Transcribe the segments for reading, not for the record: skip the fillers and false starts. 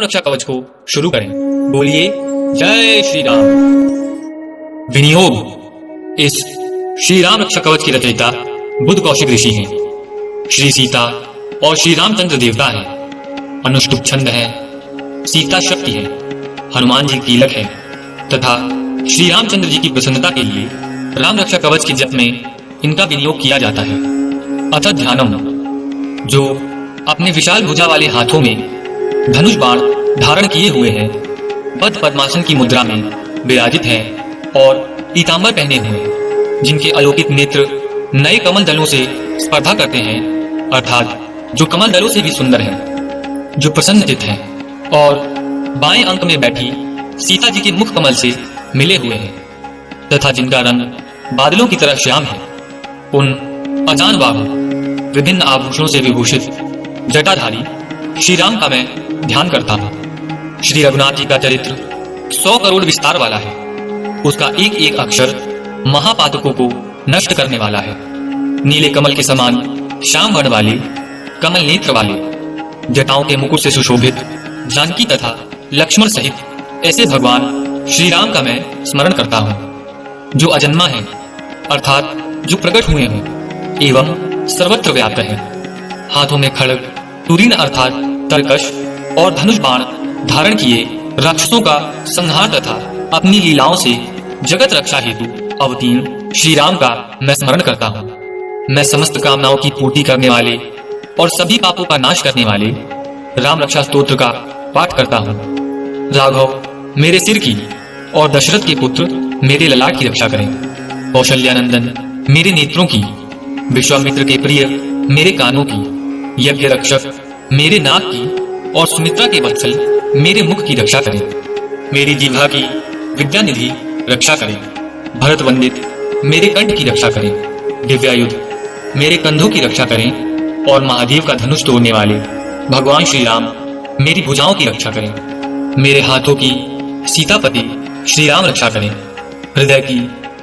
रक्षा कवच को शुरू करें। बोलिए जय श्री राम। विनियोग। इस श्री राम रक्षा कवच के रचयिता बुद्ध कौशिक ऋषि हैं। श्री सीता और श्री रामचंद्र देवता हैं। अनुष्टुप छंद है, सीता शक्ति है, हनुमान जी कीलक है तथा श्री रामचंद्र जी की प्रसन्नता के लिए राम रक्षा कवच के जप में इनका विनियोग किया जाता है। अथ ध्यानम। जो अपने विशाल भुजा वाले हाथों में धनुष बाण धारण किए हुए हैं, बद्ध पद्मासन की मुद्रा में विराजित है और पीतांबर पहने हुए हैं, जिनके अलौकिक नेत्र नए कमल दलों से स्पर्धा करते हैं, अर्थात जो कमल दलों से भी सुंदर हैं, जो प्रसन्नचित्त हैं और बाएं अंक में बैठी सीता जी के मुख कमल से मिले हुए हैं तथा जिनका रंग बादलों की तरह श्याम है। उन अजान बाहु विभिन्न आभूषणों से विभूषित जटाधारी श्री राम का मैं ध्यान करता हूँ। श्री रघुनाथ जी का चरित्र 100 करोड़ विस्तार वाला है। उसका एक एक अक्षर महापातकों को नष्ट करने वाला है। नीले कमल के समान श्याम वर्ण वाले, कमल नेत्र वाले, जटाओं के मुकुट से सुशोभित जानकी तथा लक्ष्मण सहित ऐसे भगवान श्री राम का मैं स्मरण करता हूँ, जो अजन्मा है, अर्थात जो प्रकट हुए हैं एवं सर्वत्र व्याप्त है। हाथों में खड्ग, तुरीन अर्थात तरकश और धनुष बाण धारण किए राक्षसों का संहार तथा अपनी लीलाओं से जगत रक्षा हेतु अवतीर्ण श्री राम का मैं स्मरण करता हूँ। मैं समस्त कामनाओं की पूर्ति करने वाले और सभी पापों का नाश करने वाले राम रक्षा स्तोत्र का पाठ करता हूँ। राघव मेरे सिर की और दशरथ के पुत्र मेरे ललाट की रक्षा करें। कौशल्यानंदन मेरे नेत्रों की, विश्वामित्र के प्रिय मेरे कानों की, यज्ञ रक्षक मेरे नाक की और सुमित्रा के वत्सल मेरे मुख की रक्षा करें। मेरी जिह्वा की विद्यानिधि रक्षा करें। भरत वंदित मेरे कंठ की रक्षा करें। दिव्यायुध मेरे कंधों की रक्षा करें और महादेव का धनुष तोड़ने वाले भगवान श्री राम मेरी भुजाओं की रक्षा करें। मेरे हाथों की सीतापति श्री राम रक्षा करें। हृदय की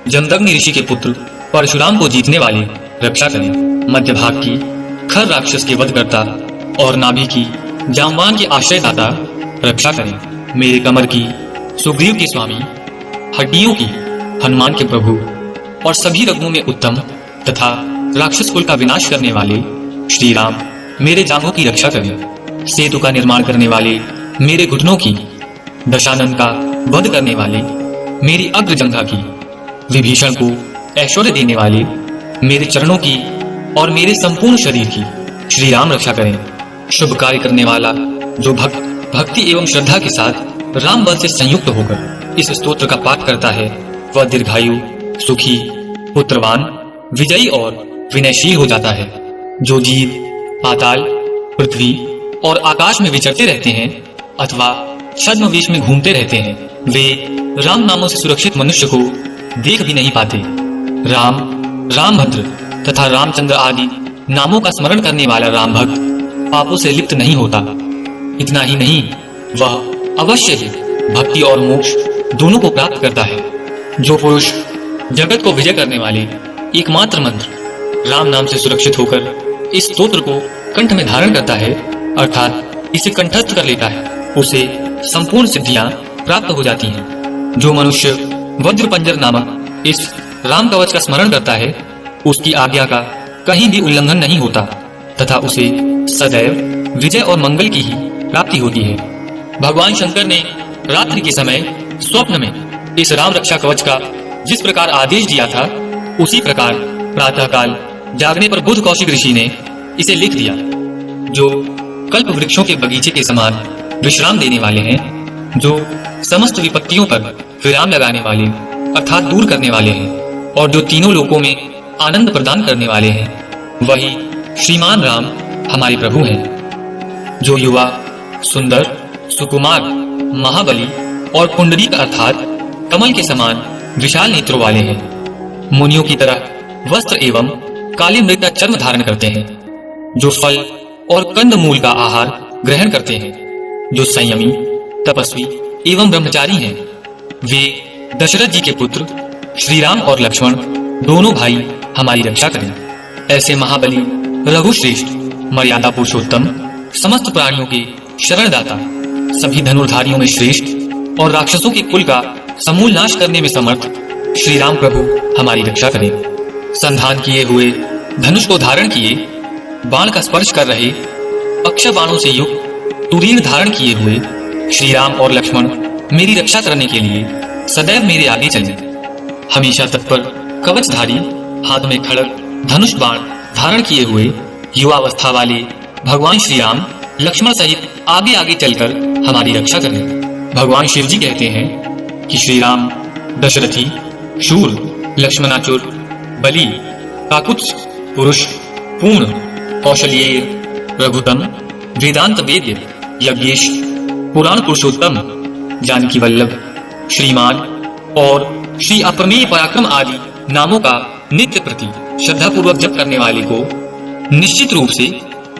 जमदग्नि ऋषि के पुत्र परशुराम को जीतने वाले रक्षा करें। मध्य भाग की खर राक्षस के वध करता और नाभि की जामवान के आश्रयदाता रक्षा करें। मेरे कमर की सुग्रीव के स्वामी, हड्डियों की हनुमान के प्रभु और सभी रंगों में उत्तम तथा राक्षस कुल का विनाश करने वाले श्री राम मेरे जांघों की रक्षा करें। सेतु का निर्माण करने वाले मेरे घुटनों की, दशानन का वध करने वाले मेरी अग्रजंघा की, विभीषण को ऐश्वर्य देने वाले मेरे चरणों की और मेरे संपूर्ण शरीर की श्री राम रक्षा करें। शुभ कार्य करने वाला जो भक्ति एवं श्रद्धा के साथ राम बल से संयुक्त होकर इस स्तोत्र का पाठ करता है, वह दीर्घायु, सुखी, पुत्रवान, विजयी और विनयशील हो जाता है। जो जीव पाताल, पृथ्वी और आकाश में विचरते रहते हैं अथवा छद्मवेश में घूमते रहते हैं, वे राम नामों से सुरक्षित मनुष्य को देख भी नहीं पाते। राम, रामभद्र तथा रामचंद्र आदि नामों का स्मरण करने वाला राम भक्त पापों से लिप्त नहीं होता। इतना ही नहीं, वह अवश्य ही भक्ति और मोक्ष दोनों को प्राप्त करता है। जो पुरुष जगत को विजय करने वाले एकमात्र मंत्र राम नाम से सुरक्षित होकर इस स्तोत्र को कंठ में धारण करता है, अर्थात इसे कंठस्थ कर लेता है, उसे संपूर्ण सिद्धियां प्राप्त हो जाती हैं। जो मनुष्य वज्रपंजर नामक इस राम कवच का स्मरण करता है, उसकी आज्ञा का कहीं भी उल्लंघन नहीं होता तथा उसे सदैव विजय और मंगल की ही प्राप्ति होती है। भगवान शंकर ने रात्रि के समय स्वप्न में इस राम रक्षा कवच का जिस प्रकार आदेश दिया था, उसी प्रकार प्रातःकाल जागने पर बुद्ध कौशिक ऋषि ने इसे लिख दिया। जो कल्प वृक्षों के बगीचे के समान विश्राम देने वाले हैं, जो समस्त विपत्तियों पर विराम लगाने वाले अर्थात दूर करने वाले हैं और जो तीनों लोकों में आनंद प्रदान करने वाले हैं, वही श्रीमान राम हमारे प्रभु हैं। जो युवा, सुंदर, सुकुमार, महाबली और पुंडरीक अर्थात कमल के समान विशाल नेत्रों वाले हैं, मुनियों की तरह वस्त्र एवं काले मृग का चर्म धारण करते हैं, जो फल और कंद मूल का आहार ग्रहण करते हैं, जो संयमी, तपस्वी एवं ब्रह्मचारी हैं, वे दशरथ जी के पुत्र श्री राम और लक्ष्मण दोनों भाई हमारी रक्षा करें। ऐसे महाबली, रघुश्रेष्ठ, मर्यादा पुरुषोत्तम, समस्त प्राणियों के शरणदाता, सभी धनुर्धारियों में श्रेष्ठ और राक्षसों के कुल का समूल नाश करने में समर्थ श्री राम प्रभु हमारी रक्षा करें। संधान किए हुए धनुष को धारण किए, बाण का स्पर्श कर रहे, अक्षय बाणों से युक्त तुरीर धारण किए हुए श्री राम और लक्ष्मण मेरी रक्षा करने के लिए सदैव मेरे आगे चले। हमेशा तत्पर कवचधारी, हाथ में खड़ग धनुष बाण धारण किए हुए युवावस्था वाले भगवान श्री राम लक्ष्मण सहित आगे आगे चलकर हमारी रक्षा करें। भगवान शिव जी कहते हैं कि श्री राम दशरथी, शूर, लक्ष्मणाचुर, बलि, काकुत्स, पुरुष, पूर्ण, कौशल्येय, रघुतम, वेदांत वेद्य, यज्ञेश, पुराण पुरुषोत्तम, जानकी वल्लभ, श्रीमान और श्री अप्रमेय पराक्रम आदि नामों का नित्य प्रति श्रद्धा पूर्वक जप करने वाले को निश्चित रूप से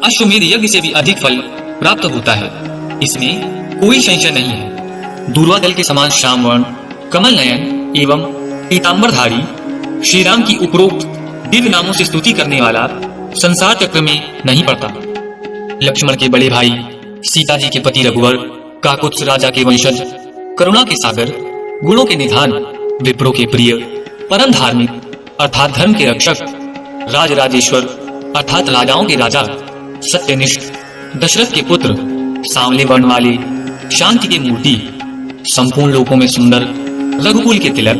अश्वमेध यज्ञ से भी अधिक फल प्राप्त होता है। इसमें कोई संशय नहीं है। दूर्वा दल के समान श्याम वर्ण, कमल नयन एवं पीतांबरधारी श्री राम की उपरोक्त दिव्य नामों से स्तुति करने वाला संसार चक्र में नहीं पड़ता। लक्ष्मण के बड़े भाई, सीता जी के पति रघुवर, काकुत्स राजा के वंशज, करुणा के सागर, गुणों के निधान, विप्रों के प्रिय, परम धार्मिक अर्थात धर्म के रक्षक, राज राजेश्वर अर्थात राजाओं के राजा, सत्यनिष्ठ, दशरथ के पुत्र, सांवले वर्ण वाले, शांति की मूर्ति, संपूर्ण लोकों में सुंदर, रघुकुल के तिलक,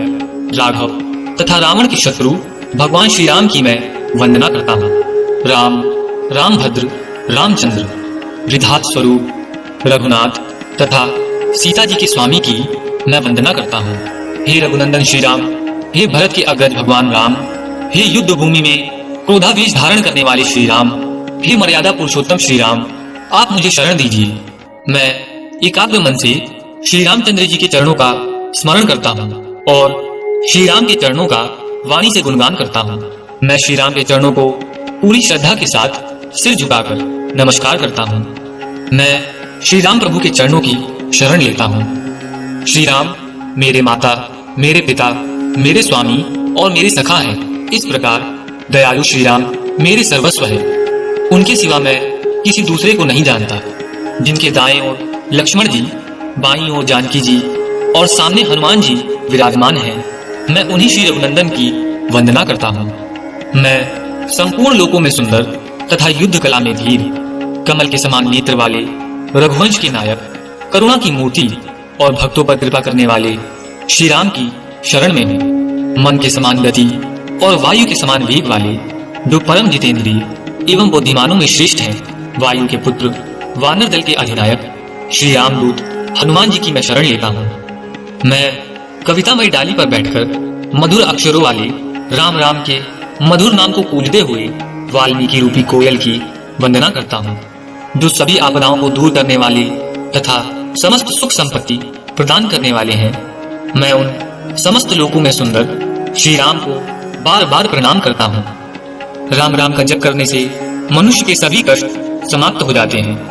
राघव तथा रावण के शत्रु भगवान श्री राम की मैं वंदना करता हूँ। राम, रामभद्र, रामचंद्र, विधात स्वरूप रघुनाथ तथा सीता जी के स्वामी की मैं वंदना करता हूँ। हे रघुनंदन श्री राम, हे भरत के अग्रज भगवान राम, हे युद्ध भूमि में क्रोधावेश धारण करने वाले श्री राम, हे मर्यादा पुरुषोत्तम श्री राम, आप मुझे शरण दीजिए। मैं एकाग्र मन से श्री रामचंद्र जी के चरणों का स्मरण करता हूँ और श्री राम के चरणों का वाणी से गुणगान करता हूँ। मैं श्री राम के चरणों को पूरी श्रद्धा के साथ सिर झुकाकर नमस्कार करता हूँ। मैं श्री राम प्रभु के चरणों की शरण लेता हूँ। श्री राम मेरे माता, मेरे पिता, मेरे स्वामी और मेरे सखा हैं। इस प्रकार दयालु श्री राम मेरे सर्वस्व है। उनके सिवा मैं किसी दूसरे को नहीं जानता। जिनके दाएं ओर लक्ष्मण जी, बाईं ओर जानकी जी और सामने हनुमान जी विराजमान हैं, मैं उन्हीं श्री रघुनंदन की वंदना करता हूँ। मैं संपूर्ण लोकों में सुंदर तथा युद्ध कला में धीर, कमल के समान नेत्र वाले, रघुवंश के नायक, करुणा की मूर्ति और भक्तों पर कृपा करने वाले श्री राम की शरण में हूँ। मन के समान गति और वायु के समान वेग वाले, जो परम जितेंद्रिय एवं बुद्धिमानों में श्रेष्ठ हैं, वायु के पुत्र, वानर दल के अधिनायक श्री रामदूत हनुमान जी की मैं शरण लेता हूँ। मैं कवितामयी डाली पर बैठकर मधुर अक्षरों वाले राम राम के मधुर नाम को कूजते हुए वाल्मीकि रूपी कोयल की वंदना करता हूँ, जो सभी आपदाओं को दूर करने वाले तथा समस्त सुख संपत्ति प्रदान करने वाले हैं। मैं उन समस्त लोकों में सुंदर श्री राम को बार बार प्रणाम करता हूँ। राम राम का जप करने से मनुष्य के सभी कष्ट समाप्त हो जाते हैं।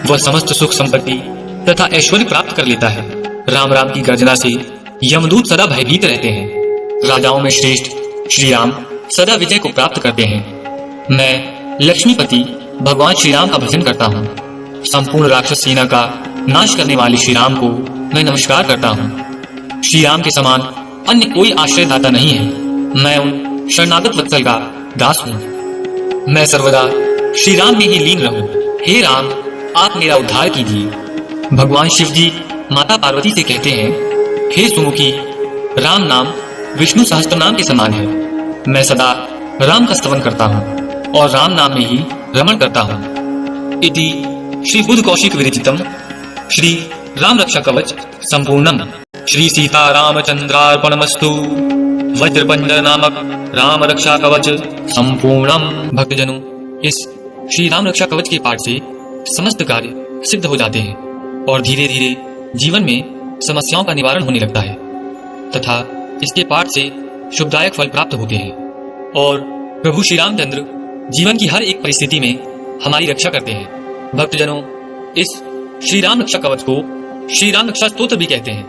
वह समस्त सुख संपत्ति तथा ऐश्वर्य प्राप्त कर लेता है। राम राम की गर्जना से यमदूत सदा भयभीत रहते हैं। राजाओं में श्रेष्ठ श्री राम सदा विजय को प्राप्त करते हैं। मैं लक्ष्मीपति भगवान श्री राम का भजन करता हूँ। संपूर्ण राक्षस सेना का नाश करने वाले श्री राम को मैं नमस्कार करता हूँ। श्री राम के समान अन्य कोई आश्रयदाता नहीं है। मैं उन शरणागत वत्सल का दास हूँ। मैं सर्वदा श्री राम में ही लीन रहूं। हे राम, आप मेरा उद्धार कीजिए। भगवान शिव जी माता पार्वती से कहते हैं, हे सुमुखी, राम नाम विष्णु सहस्त्र नाम के समान है। मैं सदा राम का स्तवन करता हूँ और राम नाम में ही रमण करता हूँ। इति श्री बुद्ध कौशिक विरचितम श्री राम रक्षा कवच संपूर्णम। श्री सीता रामचंद्रार्पणमस्तु। वज्रबंधन नामक राम रक्षा कवच संपूर्णम। भक्तजनों, इस श्री राम रक्षा कवच के पाठ से समस्त कार्य सिद्ध हो जाते हैं और धीरे धीरे जीवन में समस्याओं का निवारण होने लगता है तथा इसके पाठ से शुभदायक फल प्राप्त होते हैं और प्रभु श्री रामचंद्र जीवन की हर एक परिस्थिति में हमारी रक्षा करते हैं। भक्तजनों, इस श्री राम रक्षा कवच को श्री राम रक्षा स्तोत्र भी कहते हैं।